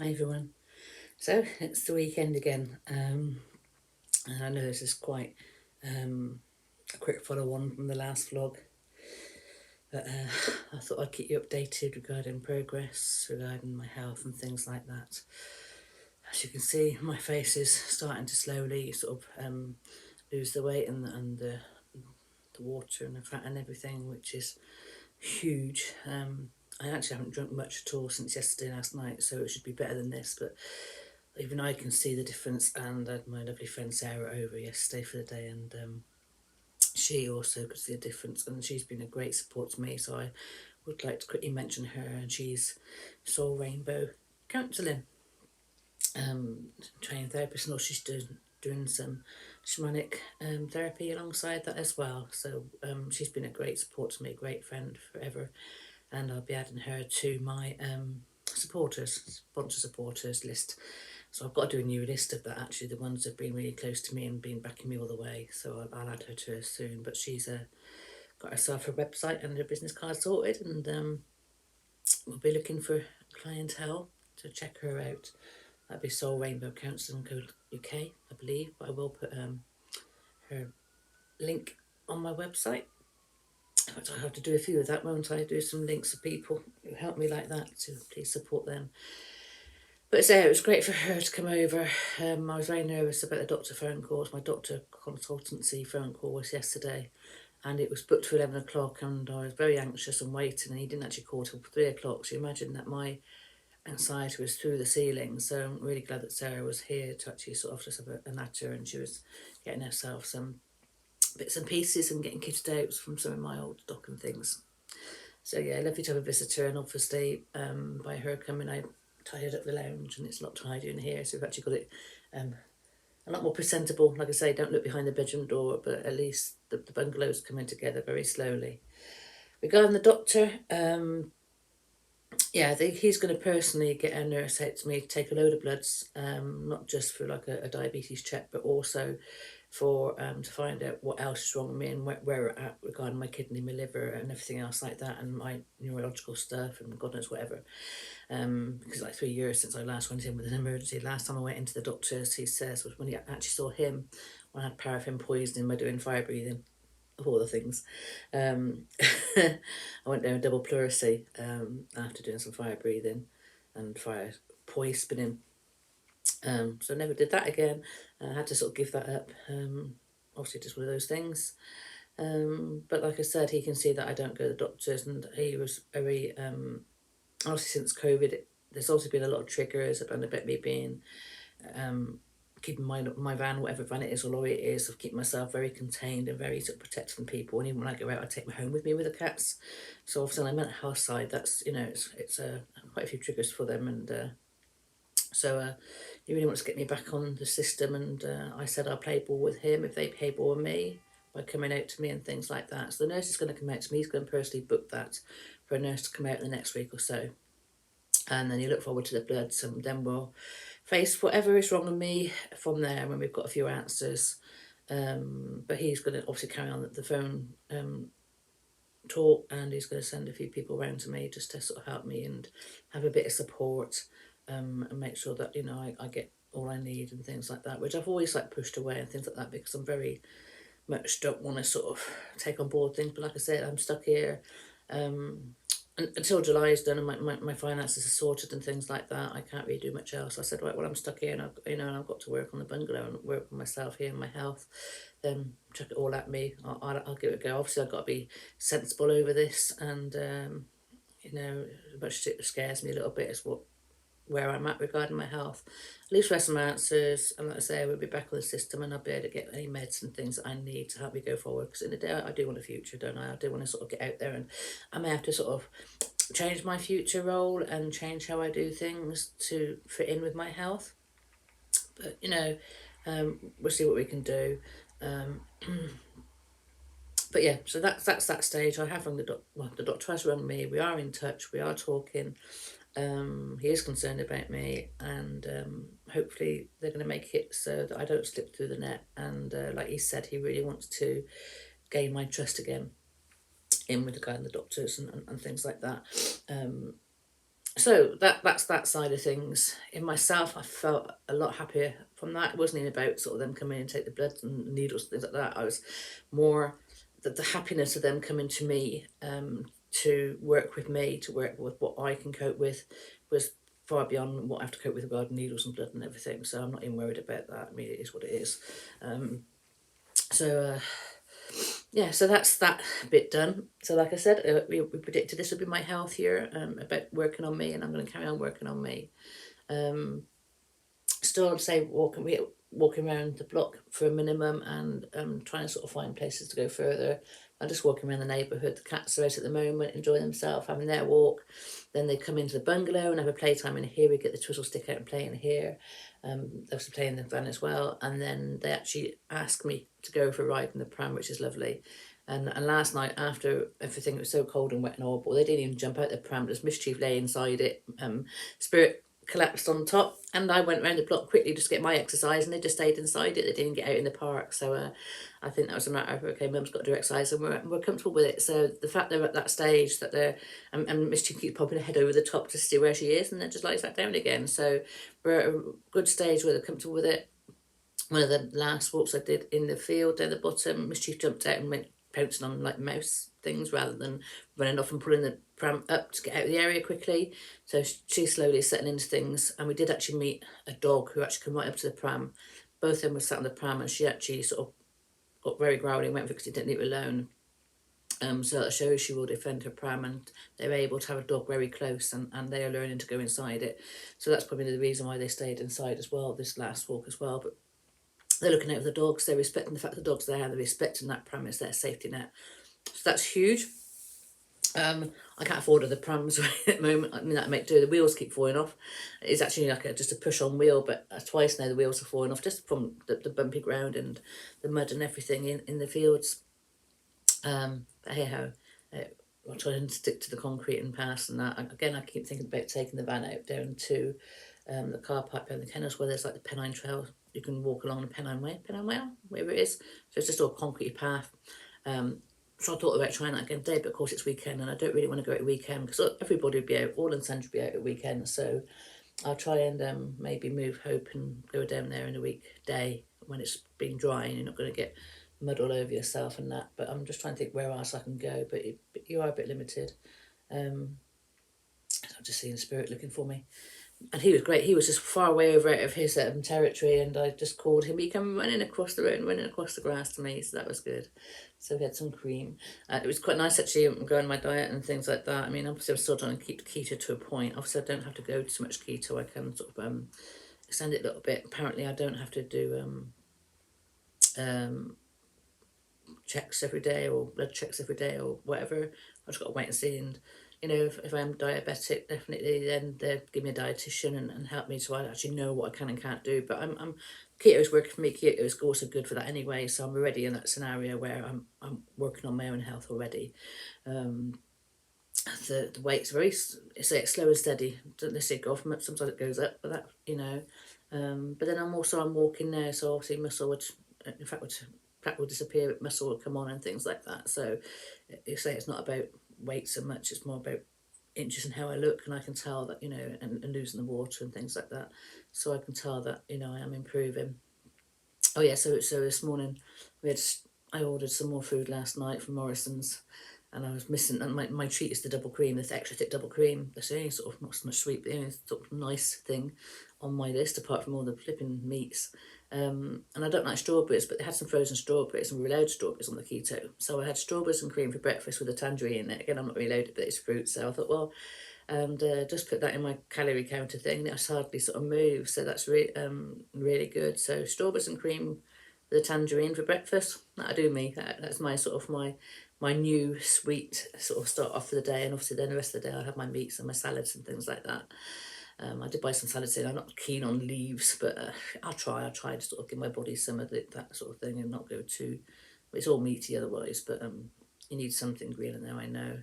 Hi everyone. So it's the weekend again, and I know this is quite a quick follow on from the last vlog, but I thought I'd keep you updated regarding progress, regarding my health and things like that. As you can see, my face is starting to slowly sort of lose the weight and the water and the fat and everything, which is huge. I actually haven't drunk much at all since yesterday last night, so it should be better than this, but even I can see the difference. And I had my lovely friend Sarah over yesterday for the day, and she also could see a difference, and she's been a great support to me. So I would like to quickly mention her, and she's Soul Rainbow Counselling, trained therapist, and also she's doing some shamanic therapy alongside that as well. So she's been a great support to me, great friend forever, and I'll be adding her to my sponsor supporters list. So I've got to do a new list of that, actually, the ones that have been really close to me and been backing me all the way. So I'll add her to her soon. But she's got herself a website and her business card sorted, and we'll be looking for clientele to check her out. That'd be Soul Rainbow Counselling Co. UK, I believe. But I will put her link on my website. I have to do a few of that, won't I? Do some links of people who help me like that, so please support them. But so it was great for her to come over. I was very nervous about the doctor phone calls. My doctor consultancy phone call was yesterday, and it was booked for 11 o'clock, and I was very anxious and waiting, and he didn't actually call till 3 o'clock. So you imagine that my anxiety was through the ceiling. So I'm really glad that Sarah was here to actually sort of just have a natter, and she was getting herself some bits and pieces and getting kitted out from some of my old stock and things. So yeah, lovely to have a visitor, and obviously by her coming, I tidied up the lounge, and it's a lot tidier in here. So we've actually got it a lot more presentable. Like I say, don't look behind the bedroom door, but at least the bungalow's coming together very slowly. Regarding the doctor, yeah, I think he's going to personally get a nurse out to me to take a load of bloods, not just for like a diabetes check, but also for to find out what else is wrong with me and where we're at regarding my kidney, my liver, and everything else like that, and my neurological stuff and God knows whatever. Because it's like 3 years since I last went in with an emergency. Last time I went into the doctor's, he says, was when he actually saw him when I had paraffin poisoning by doing fire breathing, of all the things. I went down a double pleurisy after doing some fire breathing and fire poisoning. So I never did that again. I had to sort of give that up. Obviously, just one of those things. But like I said, he can see that I don't go to the doctors, and he was very obviously since COVID. There's also been a lot of triggers about me being keeping my van, whatever van it is or lorry it is, of keeping myself very contained and very sort of protected from people. And even when I go out, I take my home with me with the cats. So obviously on the mental health side, that's it's quite a few triggers for them, and so he really wants to get me back on the system. And I said I'll play ball with him if they play ball with me by coming out to me and things like that. So the nurse is going to come out to me. He's going to personally book that for a nurse to come out in the next week or so. And then you look forward to the bloods, and then we'll face whatever is wrong with me from there when we've got a few answers. But he's going to obviously carry on the phone talk, and he's going to send a few people around to me just to sort of help me and have a bit of support, and make sure that I get all I need and things like that, which I've always like pushed away and things like that, because I'm very much don't want to sort of take on board things. But like I said, I'm stuck here until July is done and my finances are sorted and things like that. I can't really do much else. I said, right, well, I'm stuck here, and I've got to work on the bungalow and work on myself here and my health. Then chuck it all at me. I'll give it a go. Obviously, I've got to be sensible over this, and as much as it scares me a little bit is where I'm at regarding my health. At least we have some answers, and like I say, I will be back on the system, and I'll be able to get any meds and things that I need to help me go forward. Because in the day, I do want a future, don't I? I do want to sort of get out there, and I may have to sort of change my future role and change how I do things to fit in with my health. But we'll see what we can do. Um, but yeah, so that's that stage. I have rung the doctor has rung me. We are in touch. We are talking. He is concerned about me, and hopefully they're going to make it so that I don't slip through the net. And like he said, he really wants to gain my trust again in with the guy and the doctors and things like that. So that's that side of things. In myself, I felt a lot happier from that. It wasn't even about sort of them coming in and take the blood and needles and things like that. I was more the happiness of them coming to me, to work with me, to work with what I can cope with, was far beyond what I have to cope with regarding needles and blood and everything. So I'm not even worried about that. I mean, it is what it is. So yeah, so that's that bit done. So like I said, we predicted this would be my health year, about working on me, and I'm going to carry on working on me. Still, I'd say walking around the block for a minimum, and trying to sort of find places to go further. I'm just walking around the neighbourhood. The cats are out at the moment, enjoying themselves, having their walk. Then they come into the bungalow and have a playtime in here. We get the twizzle stick out and play in here. They also play in the van as well. And then they actually ask me to go for a ride in the pram, which is lovely. And last night, after everything, it was so cold and wet and horrible, they didn't even jump out the pram. There's Mischief lay inside it. Spirit collapsed on top, and I went around the block quickly just to get my exercise, and they just stayed inside it. They didn't get out in the park. So I think that was a matter of, okay, mum's got to do exercise, and we're comfortable with it. So the fact they're at that stage that they're, and Mischief keeps popping her head over the top to see where she is, and then just lies back down again. So we're at a good stage where they're comfortable with it. One of the last walks I did in the field down the bottom, Mischief jumped out and went pouncing on like mouse things rather than running off and pulling the pram up to get out of the area quickly. So she's slowly settling into things. And we did actually meet a dog who actually came right up to the pram. Both of them were sat on the pram, and she actually sort of got very growly and went for it because he didn't leave her alone. So that shows she will defend her pram, and they're able to have a dog very close, and they are learning to go inside it. So that's probably the reason why they stayed inside as well, this last walk as well. But they're looking out for the dogs, they're respecting the fact the dog's there, they're respecting that pram as their safety net. So that's huge. I can't afford other prams right at the moment. I mean, that might do. The wheels keep falling off. It's actually like just a push-on wheel, but twice now the wheels are falling off just from the bumpy ground and the mud and everything in the fields. But hey ho, I'll try and stick to the concrete and pass and that. Again, I keep thinking about taking the van out down to the car park down the kennels where there's like the Pennine Trail. You can walk along the Pennine Way, wherever it is. So it's just all concrete path. So I thought about trying that again today, but of course it's weekend, and I don't really want to go at weekend because everybody would be out, all and sundry would be out at weekend. So I'll try and maybe move Hope and go down there in a weekday when it's been dry and you're not going to get mud all over yourself and that. But I'm just trying to think where else I can go, but you are a bit limited. I'm just seeing Spirit looking for me. And he was great. He was just far away over out of his territory, and I just called him. He came running across the road and running across the grass to me, so that was good. So we had some cream. It was quite nice actually, going my diet and things like that. I mean, obviously I'm still trying to keep keto to a point. Obviously I don't have to go too much keto. I can sort of extend it a little bit. Apparently I don't have to do checks every day or blood checks every day or whatever. I've just got to wait and see. And if I'm diabetic, definitely then they'll give me a dietitian and help me so I actually know what I can and can't do. But I'm keto's working for me. Keto is also good for that anyway. So I'm already in that scenario where I'm working on my own health already. The weight's very, it's slow and steady. Don't necessarily go off. Sometimes it goes up, but that. But then I'm walking now, so obviously muscle would, in fact, fat will disappear, but muscle will come on and things like that. So you say it's not about weight so much, it's more about inches and how I look, and I can tell that, and losing the water and things like that. So I can tell that, I am improving. Oh yeah, so this morning I ordered some more food last night from Morrison's, and I was missing, and my treat is the double cream, the extra thick double cream. That's the only sort of, not so much sweet, but the only sort of nice thing on my list, apart from all the flipping meats. And I don't like strawberries, but they had some frozen strawberries, and we were allowed strawberries on the keto. So I had strawberries and cream for breakfast with a tangerine in it. Again, I'm not really loaded, but it's fruit, so I thought, well, and just put that in my calorie counter thing. It hardly sort of moves, so that's really good. So strawberries and cream with a tangerine for breakfast. That'll do me. That's my sort of my new sweet sort of start off for the day, and obviously then the rest of the day I'll have my meats and my salads and things like that. I did buy some salads in. I'm not keen on leaves, but I'll try to sort of give my body some of that sort of thing and not go too. It's all meaty otherwise, but you need something green in there, I know.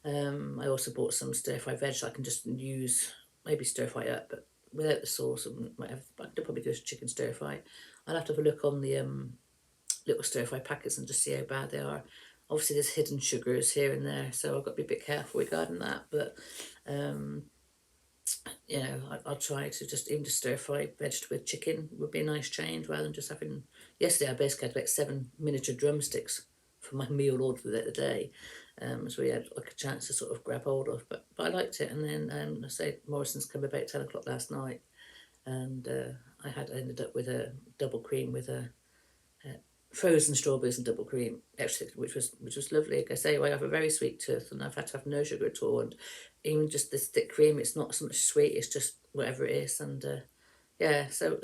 I also bought some stir-fry veg I can just use, maybe stir-fry up, but without the sauce and whatever. I could probably go to chicken stir-fry. I'll have to have a look on the little stir-fry packets and just see how bad they are. Obviously there's hidden sugars here and there, so I've got to be a bit careful regarding that, but you know, I'll try to just even just stir fry vegetable with chicken would be a nice change rather than just having. Yesterday I basically had about 7 miniature drumsticks for my meal order for the day, so we had like a chance to sort of grab hold of. But I liked it, and then I say Morrison's come about 10 o'clock last night, and I ended up with a double cream with a frozen strawberries and double cream, actually, which was lovely. Like I say, I have a very sweet tooth, and I've had to have no sugar at all. And even just this thick cream, it's not so much sweet; it's just whatever it is. And yeah, so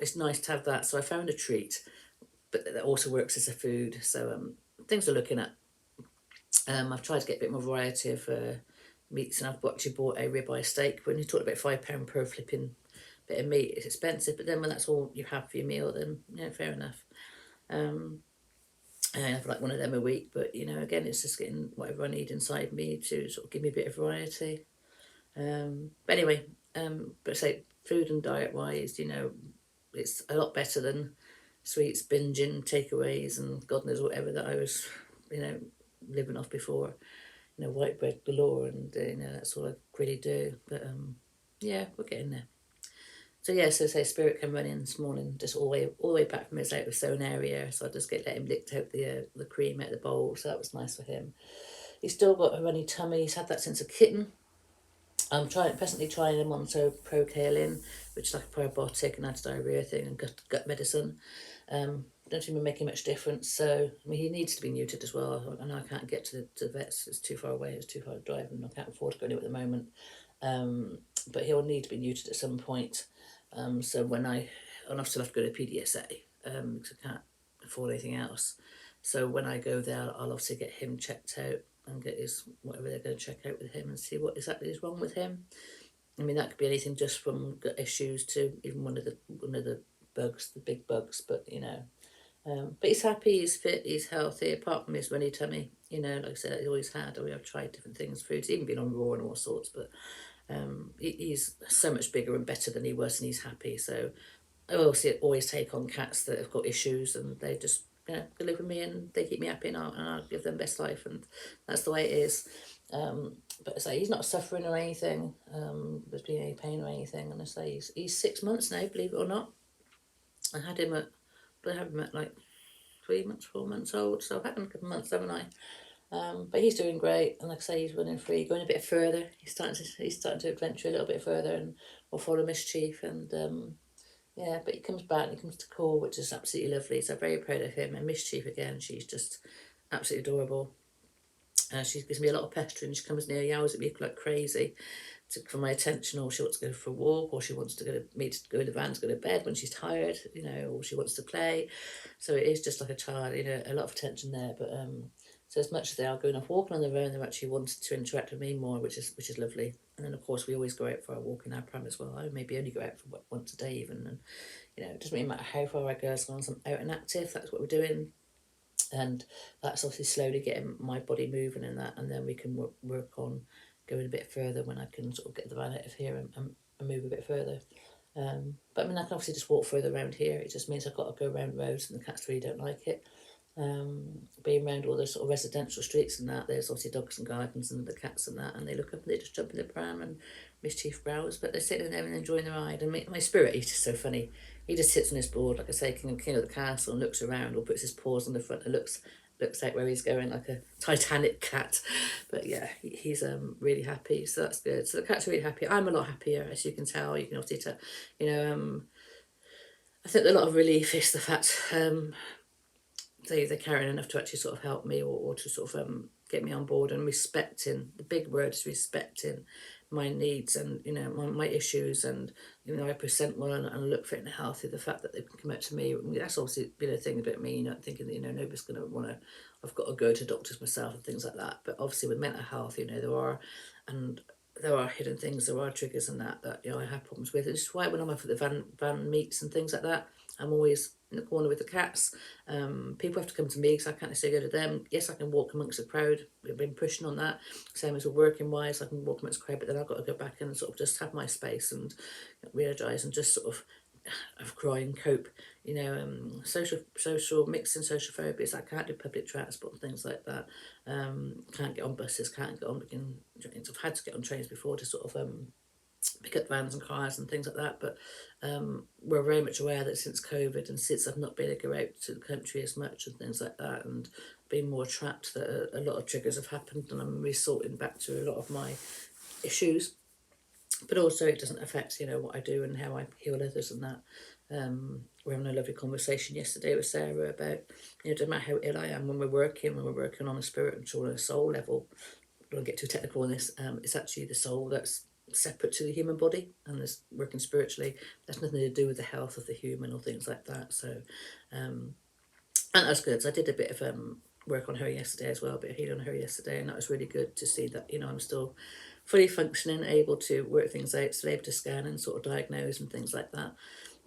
it's nice to have that. So I found a treat, but that also works as a food. So things we're looking at. I've tried to get a bit more variety of meats, and I've actually bought a ribeye steak. When you talk about £5 per flipping bit of meat, it's expensive. But then when that's all you have for your meal, then yeah, fair enough. I have like one of them a week, but again, it's just getting whatever I need inside me to sort of give me a bit of variety. But anyway, but say food and diet wise, it's a lot better than sweets, binging, takeaways, and God knows whatever that I was, living off before. White bread galore, and that's all I really do. But yeah, we're getting there. So yeah, so say Spirit came running this morning, just all the way back from his out of zone area. So I just let him lick out the cream out of the bowl. So that was nice for him. He's still got a runny tummy. He's had that since a kitten. I'm presently trying him on procaine, which is like a probiotic and anti-diarrhea thing, and gut medicine. Don't even make much difference. So I mean, he needs to be neutered as well, and I can't get to the vets. It's too far away. It's too far to drive, and I can't afford to go anywhere at the moment. But he'll need to be neutered at some point. So and I've still have to go to PDSA because I can't afford anything else. So when I go there, I'll obviously get him checked out and get his whatever they're going to check out with him and see what exactly is wrong with him. I mean, that could be anything just from gut issues to even one of the bugs, the big bugs. But but he's happy, he's fit, he's healthy. Apart from his runny tummy, like I said, he always had. I've tried different things, foods, even been on raw and all sorts. But he's so much bigger and better than he was, and he's happy. So I always take on cats that have got issues, and they just they live with me, and they keep me happy, and I'll give them best life, and that's the way it is. But I say he's not suffering or anything. There's been any pain or anything, and I say he's 6 months now, believe it or not. I had him at like 3 months, 4 months old, so I've had him a couple of months, haven't I? But he's doing great, and like I say, he's running free, going a bit further. He's starting to adventure a little bit further, and will follow mischief, and yeah. But he comes back and he comes to call, which is absolutely lovely. So I'm very proud of him. And mischief again, she's just absolutely adorable. She gives me a lot of pestering. She comes near, yells at me like crazy for my attention, or she wants to go for a walk, or she wants to go in the van to go to bed when she's tired, or she wants to play. So it is just like a child, a lot of attention there. But so as much as they are going off walking on their own, they're actually wanting to interact with me more, which is lovely. And then of course we always go out for a walk in our pram as well. I maybe only go out for once a day even, and it doesn't really matter how far I go as long as I'm out and active. That's what we're doing, and that's obviously slowly getting my body moving in that, and then we can work on going a bit further when I can sort of get the van out of here and move a bit further. But I mean, I can obviously just walk further around here. It just means I've got to go around roads, and the cats really don't like it. Being around all those sort of residential streets and that, there's obviously dogs and gardens and the cats and that, and they look up and they just jump in the pram and mischief browse, but they're sitting there and enjoying the ride. And my Spirit, he's just so funny. He just sits on his board, like I say, king of the castle, and looks around, or puts his paws on the front and looks out where he's going, like a Titanic cat. But yeah, he's really happy, so that's good. So the cat's really happy. I'm a lot happier, as you can tell. You can obviously tell, I think a lot of relief is the fact they're caring enough to actually sort of help me, or to sort of get me on board, and respecting, the big word is respecting my needs, and my issues, and I present well and look fit and healthy. The fact that they can come out to me, that's obviously been a thing about me, thinking that nobody's going to want to, I've got to go to doctors myself and things like that. But obviously with mental health, there are hidden things, there are triggers and that I have problems with. It's why when I'm up at the van meets and things like that, I'm always in the corner with the cats. People have to come to me because I can't necessarily go to them. Yes, I can walk amongst the crowd. We've been pushing on that. Same as with working wise, I can walk amongst the crowd, but then I've got to go back and sort of just have my space and re-energise and just sort of cry and cope. Social mixing social phobias. I can't do public transport and things like that. Can't get on buses. Can't get on. I've had to get on trains before to sort of pick up vans and cars and things like that. But we're very much aware that since COVID and since I've not been able to go out to the country as much and things like that, and being more trapped, that a lot of triggers have happened, and I'm resorting back to a lot of my issues. But also it doesn't affect, you know, what I do and how I heal others and that. We're having a lovely conversation yesterday with Sarah about, you know, no matter how ill I am, when we're working on a spiritual and a soul level, I don't get too technical on this, it's actually the soul that's separate to the human body, and is working spiritually. That's nothing to do with the health of the human or things like that. So and that's good. So I did a bit of work on her yesterday as well, a bit of healing on her yesterday, and that was really good to see that, you know, I'm still fully functioning, able to work things out, still able to scan and sort of diagnose and things like that,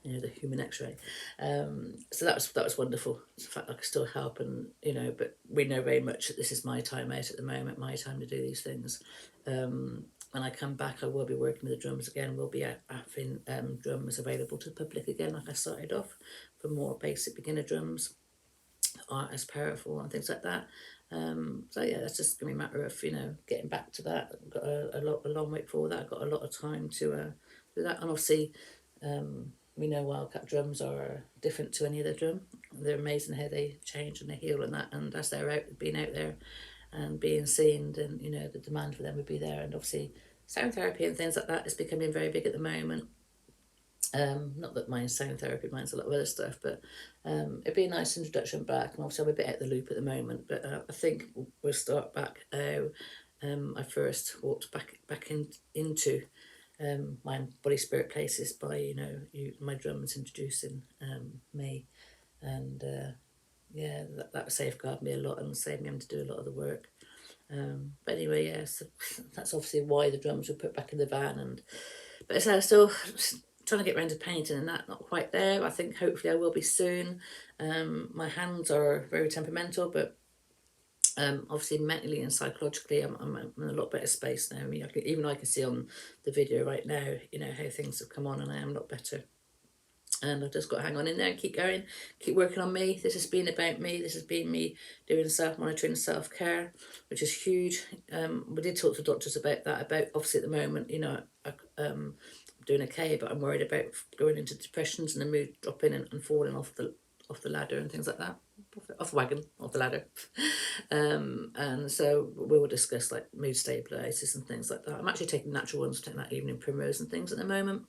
you know, the human x-ray. So that was wonderful. The fact I could still help, and, you know, but we know very much that this is my time out at the moment, my time to do these things. When I come back, I will be working with the drums again. We'll be having drums available to the public again, like I started off, for more basic beginner drums, aren't as powerful and things like that. So yeah, that's just gonna be a matter of, you know, getting back to that. I've got a long way for that. I've got a lot of time to do that, and obviously, we know Wildkatt drums are different to any other drum. They're amazing how they change and they heal and that, and as they're out, being out there and being seen, then, you know, the demand for them would be there. And obviously sound therapy and things like that is becoming very big at the moment. Not that mine's sound therapy, mine's a lot of other stuff, but it'd be a nice introduction back. And obviously I'm a bit out of the loop at the moment, but I think we'll start back how I first walked back into my body spirit places by, you know, my drums introducing me, and yeah, that safeguarded me a lot and saved me having to do a lot of the work. But anyway, yeah, so that's obviously why the drums were put back in the van. And but so I'm still trying to get around to painting and that, not quite there. I think hopefully I will be soon. My hands are very temperamental, but obviously mentally and psychologically I'm in a lot better space now. I mean, even I can see on the video right now, you know, how things have come on, and I am a lot better. And I've just got to hang on in there and keep going, keep working on me. This has been about me. This has been me doing self-monitoring, self-care, which is huge. We did talk to doctors about that, about obviously at the moment, you know, I'm doing okay, but I'm worried about going into depressions and the mood dropping and falling off the ladder and things like that. Off the wagon, off the ladder. And so we will discuss like mood stabilizers and things like that. I'm actually taking natural ones, taking that evening primrose and things at the moment.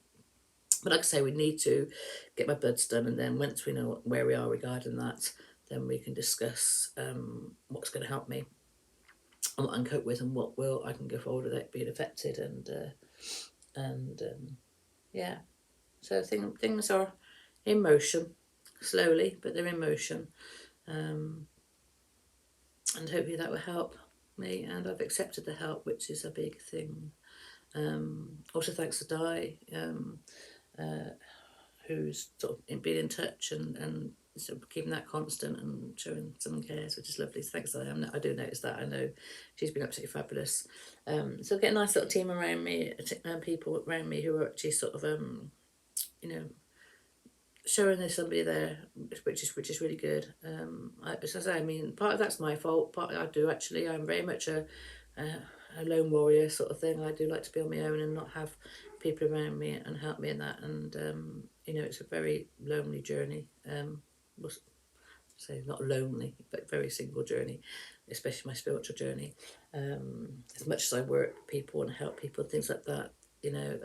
But like I say, we need to get my bloods done, and then once we know where we are regarding that, then we can discuss what's going to help me and what I can cope with, and what will I can go forward without being affected. And yeah, so things are in motion, slowly, but they're in motion, and hopefully that will help me. And I've accepted the help, which is a big thing. Also, thanks to Di. Who's sort of been in touch and sort of keeping that constant and showing some cares, which is lovely. So thanks, I do notice that. I know she's been absolutely fabulous. So I get a nice little team around me, people around me who are actually sort of, you know, showing there's somebody there, which is really good. As I say, I mean, part of that's my fault. Part I do actually. I'm very much a lone warrior sort of thing. I do like to be on my own and not have people around me and help me in that. And you know, it's a very lonely journey. We'll say not lonely, but very single journey, especially my spiritual journey. As much as I work with people and help people and things like that, you know,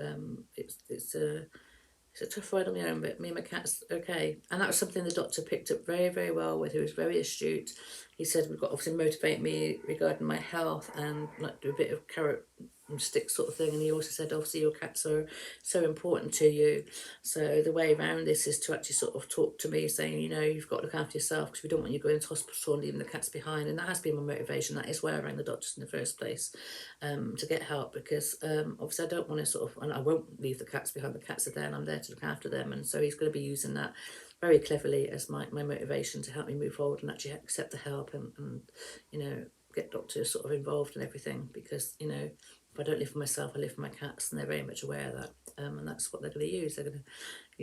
it's a tough ride on my own, but me and my cat's okay. And that was something the doctor picked up very, very well with, who was very astute. He said, we've got to obviously motivate me regarding my health and like do a bit of carrot and stick sort of thing. And he also said, obviously your cats are so important to you. So the way around this is to actually sort of talk to me saying, you know, you've got to look after yourself because we don't want you going to hospital and leaving the cats behind. And that has been my motivation. That is why I rang the doctors in the first place, to get help, because obviously I don't want to sort of, and I won't leave the cats behind. The cats are there and I'm there to look after them. And so he's going to be using that very cleverly as my motivation to help me move forward and actually accept the help and you know, get doctors sort of involved in everything, because, you know, If I don't live for myself, I live for my cats, and they're very much aware of that. And that's what they're going to use. They're going to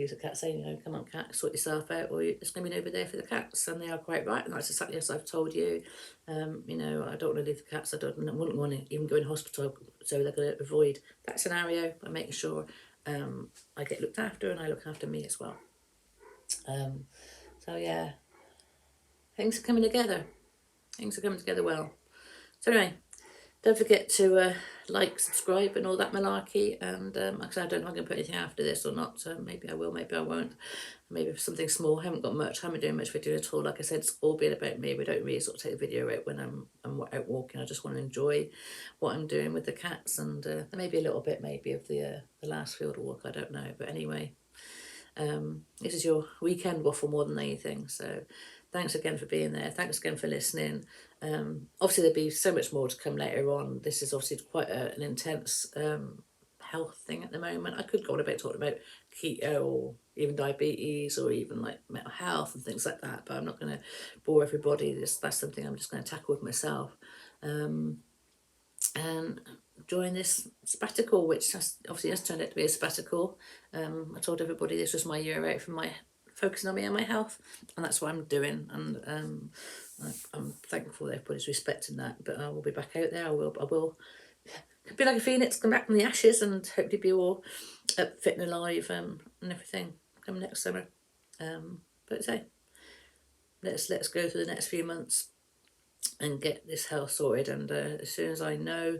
use a cat saying, you know, come on, cat, sort yourself out, or it's going to be over there for the cats. And they are quite right, and that's exactly as I've told you. You know, I don't want to leave the cats. I wouldn't want to even go in hospital, so they're going to avoid that scenario by making sure I get looked after and I look after me as well. So yeah, things are coming together. Things are coming together well. So anyway, don't forget to like, subscribe and all that malarkey. And actually, I don't know if I'm going to put anything after this or not. So maybe I will, maybe I won't. Maybe something small. I haven't got much. I haven't been doing much video at all. Like I said, it's all been about me. We don't really sort of take the video out when I'm out walking. I just want to enjoy what I'm doing with the cats, and maybe a little bit maybe of the last field walk. I don't know. But anyway, this is your weekend waffle more than anything. So thanks again for being there. Thanks again for listening. Obviously there'll be so much more to come later on. This is obviously quite an intense health thing at the moment. I could go on about talking about keto or even diabetes or even like mental health and things like that, but I'm not going to bore everybody. That's something I'm just going to tackle with myself. And during this sabbatical, which obviously has turned out to be a sabbatical, I told everybody this was my year out from my focusing on me and my health, and that's what I'm doing. And I'm thankful that everybody's respecting that. But I will be back out there. I will be like a phoenix, come back from the ashes, and hopefully be all fit and alive and everything come next summer. But say, let's go through the next few months and get this health sorted. And as soon as I know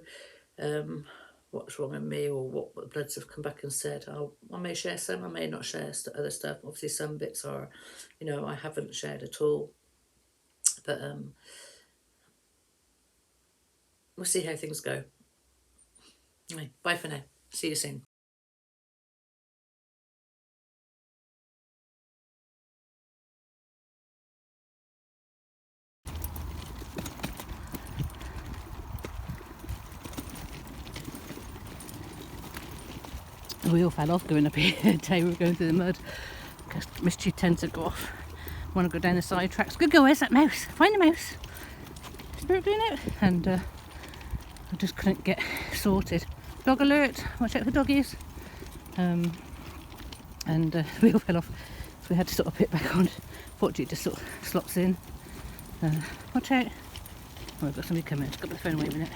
what's wrong with me or what the bloods have come back and said, I may share some, I may not share other stuff. Obviously some bits are, you know, I haven't shared at all. But we'll see how things go. Anyway, bye for now. See you soon. We all fell off going up here today. We were going through the mud because Mischief tends to go off. Want to go down the side tracks. Good girl, where's that mouse? Find the mouse. Spirit doing it. And I just couldn't get sorted. Dog alert, watch out for doggies. And we all fell off, so we had to sort of put back on. Fortunately, it just sort of slots in. Watch out. Oh, I've got somebody coming. Just got the phone away a minute.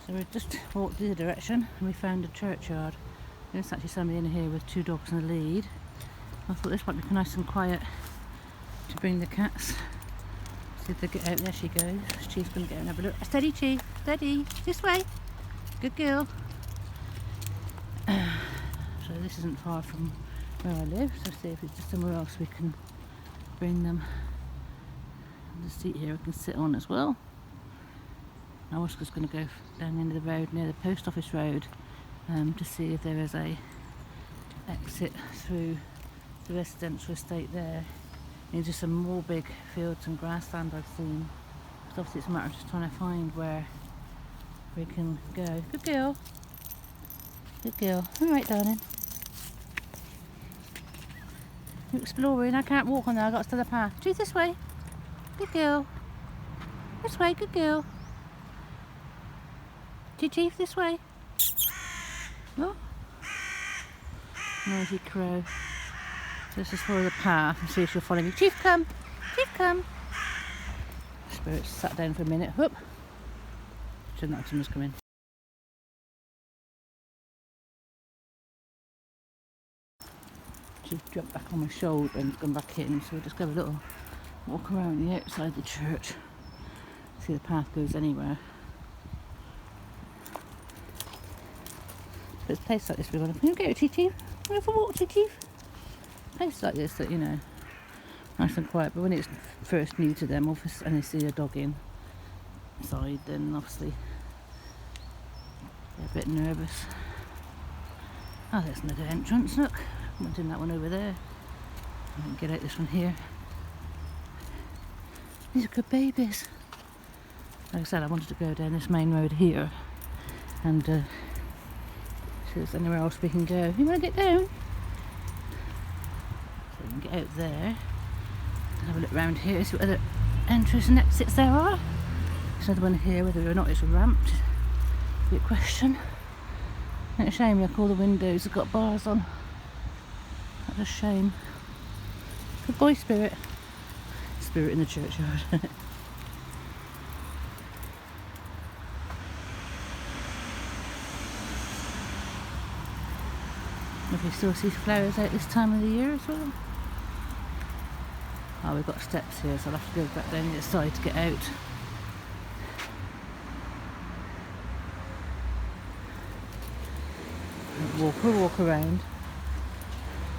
So we just walked the other direction and we found a churchyard. There's actually somebody in here with 2 dogs in the lead. I thought this might be nice and quiet to bring the cats. See if they get out. There she goes. Chief's going to go and have a look. Steady, Chief. Steady. This way. Good girl. So this isn't far from where I live. So see if it's just somewhere else we can bring them. There's a seat here I can sit on as well. I was just going to go down the end of the road near the post office road to see if there is a exit through the residential estate there into some more big fields and grassland I've seen. So obviously it's a matter of just trying to find where we can go. Good girl. Good girl. Alright, darling. You're exploring. I can't walk on there. I've got to stay the path. Choose this way. Good girl. This way. Good girl. Chief, this way. Oh. Noisy crow. So let's just follow the path and see if she'll follow me. Chief, come. Chief, come. Spirit's sat down for a minute. Whoop. Shouldn't have someone's come in. Chief jumped back on my shoulder and gone back in. So we'll just go a little walk around the outside the church. See if the path goes anywhere. But it's a place like this we want to. Can you go, Chief? Go for a walk, Chief. Place like this that, you know, nice and quiet. But when it's first new to them, obviously, and they see a dog inside, then obviously they're a bit nervous. Oh, there's another entrance. Look, I went in that one over there. I can get out this one here. These are good babies. Like I said, I wanted to go down this main road here and see if there's anywhere else we can go. You want to get down? So we can get out there and have a look around here, see what other entrance and exits there are. There's another one here, whether or not it's ramped, be a question. It's a shame, like all the windows have got bars on. That's a shame. Good boy, Spirit. Spirit in the churchyard. If you still see flowers out this time of the year as well. Oh, we've got steps here, so I'll have to go back down the other side to get out. Walk around.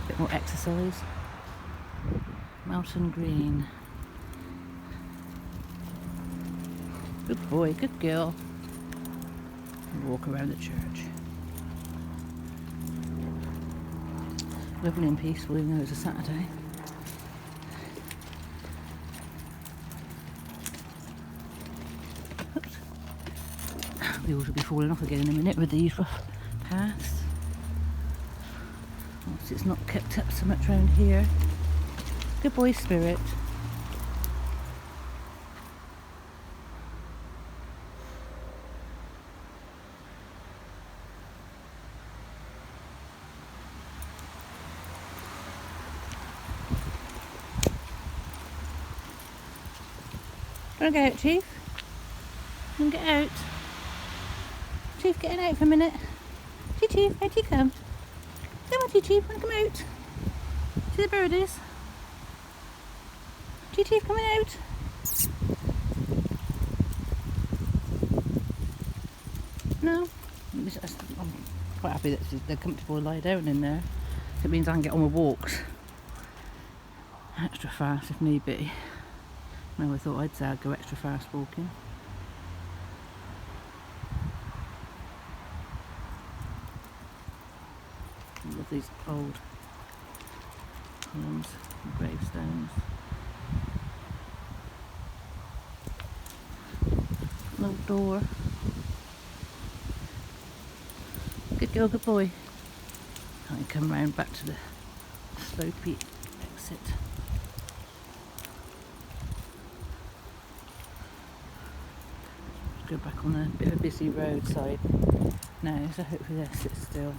A bit more exercise. Mountain green. Good boy, good girl. Walk around the church. Lovely and peaceful, even though it's a Saturday. Oops. The wheels will be falling off again in a minute with these rough paths. Whilst it's not kept up so much around here. Good boy, Spirit. Wanna go out, Chief? Wanna get out? Chief, getting out for a minute. Chief, how do you come? Come on, Chief, wanna come out? See the birdies? Chief, coming out? No? I'm quite happy that they're comfortable to lie down in there. It means I can get on with walks. Extra fast if need be. No, I thought I'd say I'd go extra fast walking. I love these old columns and gravestones. Little door. Good girl, good boy. I come round back to the slopey exit. Go back on a bit of a busy roadside now, so hopefully they'll sit still.